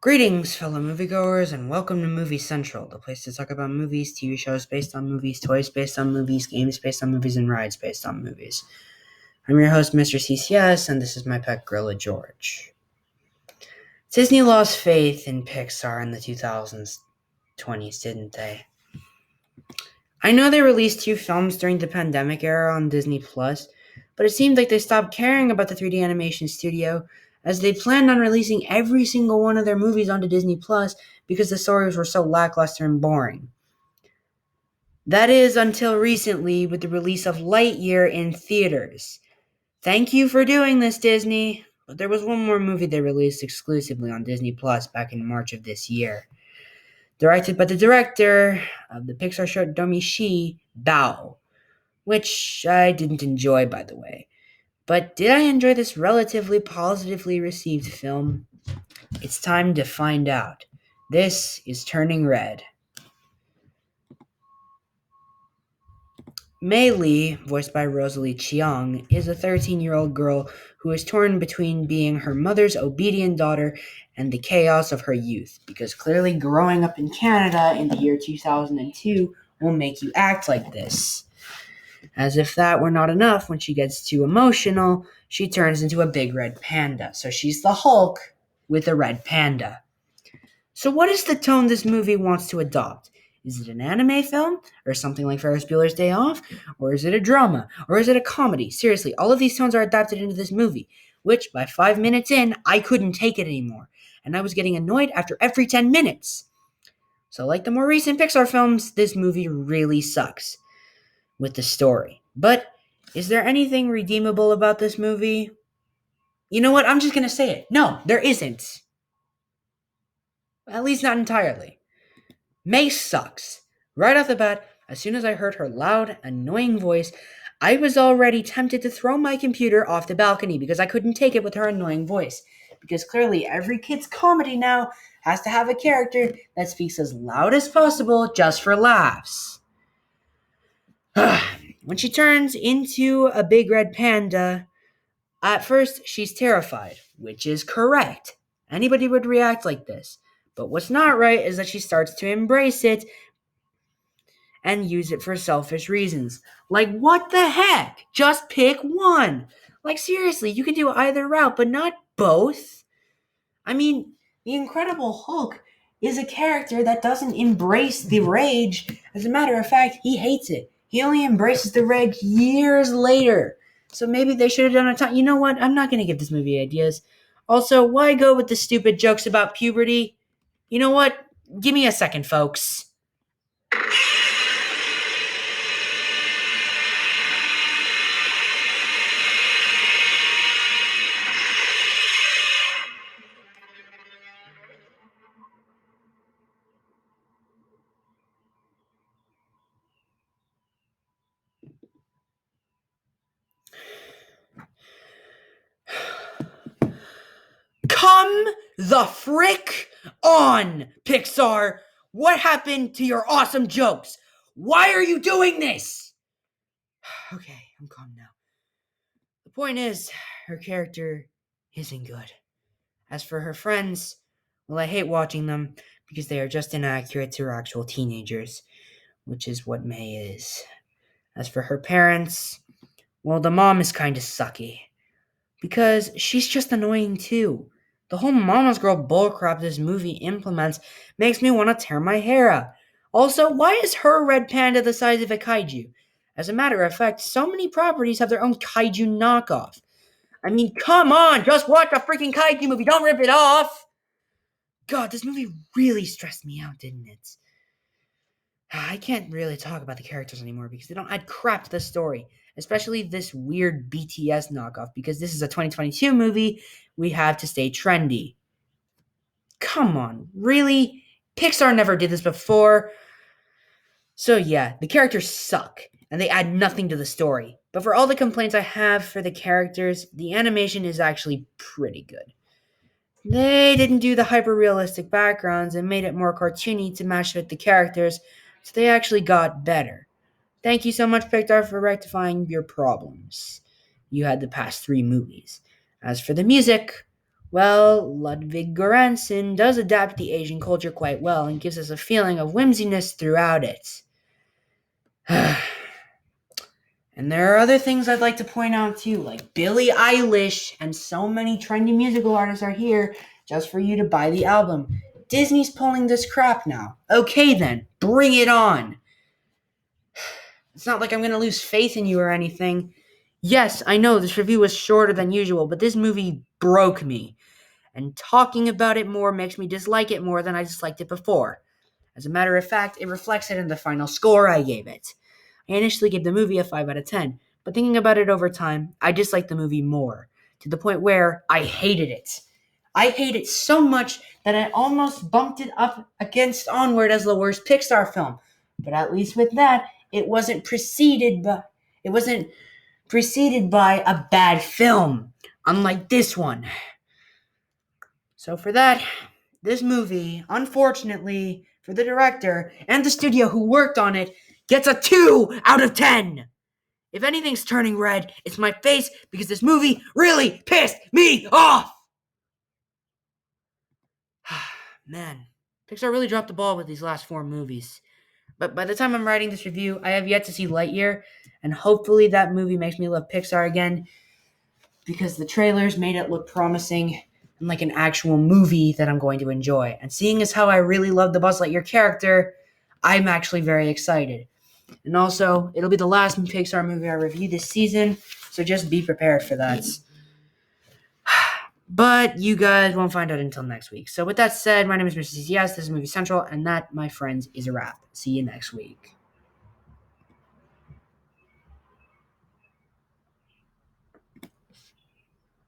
Greetings, fellow moviegoers, and welcome to Movie Central, the place to talk about movies, TV shows based on movies, toys based on movies, games based on movies, and rides based on movies. I'm your host, Mr. CCS, and this is my pet gorilla, George. Disney lost faith in Pixar in the 2020s, didn't they? I know they released 2 films during the pandemic era on Disney Plus, but it seemed like they stopped caring about the 3D animation studio as they planned on releasing every single one of their movies onto Disney Plus because the stories were so lackluster and boring. That is until recently with the release of Lightyear in theaters. Thank you for doing this, Disney. But there was one more movie they released exclusively on Disney Plus back in March of this year. Directed by the director of the Pixar short Domishi, Bao, which I didn't enjoy, by the way. But did I enjoy this relatively positively received film? It's time to find out. This is Turning Red. Mei Li, voiced by Rosalie Chiang, is a 13-year-old girl who is torn between being her mother's obedient daughter and the chaos of her youth, because clearly growing up in Canada in the year 2002 will make you act like this. As if that were not enough, when she gets too emotional, she turns into a big red panda. So she's the Hulk with a red panda. So what is the tone this movie wants to adopt? Is it an anime film? Or something like Ferris Bueller's Day Off? Or is it a drama? Or is it a comedy? Seriously, all of these tones are adapted into this movie, which by 5 minutes in, I couldn't take it anymore. And I was getting annoyed after every 10 minutes. So like the more recent Pixar films, this movie really sucks with the story. But is there anything redeemable about this movie? You know what? I'm just going to say it. No, there isn't. At least not entirely. May sucks. Right off the bat, as soon as I heard her loud, annoying voice, I was already tempted to throw my computer off the balcony because I couldn't take it with her annoying voice. Because clearly every kid's comedy now has to have a character that speaks as loud as possible just for laughs. When she turns into a big red panda, at first she's terrified, which is correct. Anybody would react like this. But what's not right is that she starts to embrace it and use it for selfish reasons. Like, what the heck? Just pick one. Like, seriously, you can do either route, but not both. I mean, the Incredible Hulk is a character that doesn't embrace the rage. As a matter of fact, he hates it. He only embraces the rage years later. So maybe they should have done a time. You know what? I'm not going to give this movie ideas. Also, why go with the stupid jokes about puberty? You know what? Give me a second, folks. Come the frick on, Pixar! What happened to your awesome jokes? Why are you doing this? Okay, I'm calm now. The point is, her character isn't good. As for her friends, well, I hate watching them because they are just inaccurate to actual teenagers, which is what May is. As for her parents, well, the mom is kind of sucky because she's just annoying too. The whole mama's girl bullcrap this movie implements makes me want to tear my hair out. Also, why is her red panda the size of a kaiju? As a matter of fact, so many properties have their own kaiju knockoff. I mean, come on, just watch a freaking kaiju movie, don't rip it off! God, this movie really stressed me out, didn't it? I can't really talk about the characters anymore because they don't add crap to the story, especially this weird BTS knockoff, because this is a 2022 movie, we have to stay trendy. Come on, really? Pixar never did this before. So yeah, the characters suck, and they add nothing to the story. But for all the complaints I have for the characters, the animation is actually pretty good. They didn't do the hyper-realistic backgrounds and made it more cartoony to match with the characters, so they actually got better. Thank you so much, Pixar, for rectifying your problems you had the past 3 movies. As for the music, Well, Ludwig Göransson does adapt the Asian culture quite well and gives us a feeling of whimsiness throughout it. And there are other things I'd like to point out too, like Billie Eilish and so many trendy musical artists are here just for you to buy the album. Disney's pulling this crap now. Okay then, bring it on. It's not like I'm going to lose faith in you or anything. Yes, I know this review was shorter than usual, but this movie broke me. And talking about it more makes me dislike it more than I disliked it before. As a matter of fact, it reflects it in the final score I gave it. I initially gave the movie a 5 out of 10, but thinking about it over time, I disliked the movie more, to the point where I hated it. I hate it so much that I almost bumped it up against Onward as the worst Pixar film. But at least with that, it wasn't preceded by a bad film, unlike this one. So for that, this movie, unfortunately, for the director and the studio who worked on it, gets a 2 out of 10. If anything's turning red, it's my face because this movie really pissed me off. Man, Pixar really dropped the ball with these last 4 movies. But by the time I'm writing this review, I have yet to see Lightyear, and hopefully that movie makes me love Pixar again because the trailers made it look promising and like an actual movie that I'm going to enjoy. And seeing as how I really love the Buzz Lightyear character, I'm actually very excited. And also, it'll be the last Pixar movie I review this season, so just be prepared for that. But you guys won't find out until next week. So with that said, my name is Mr. CCS, this is Movie Central, and that, my friends, is a wrap. See you next week.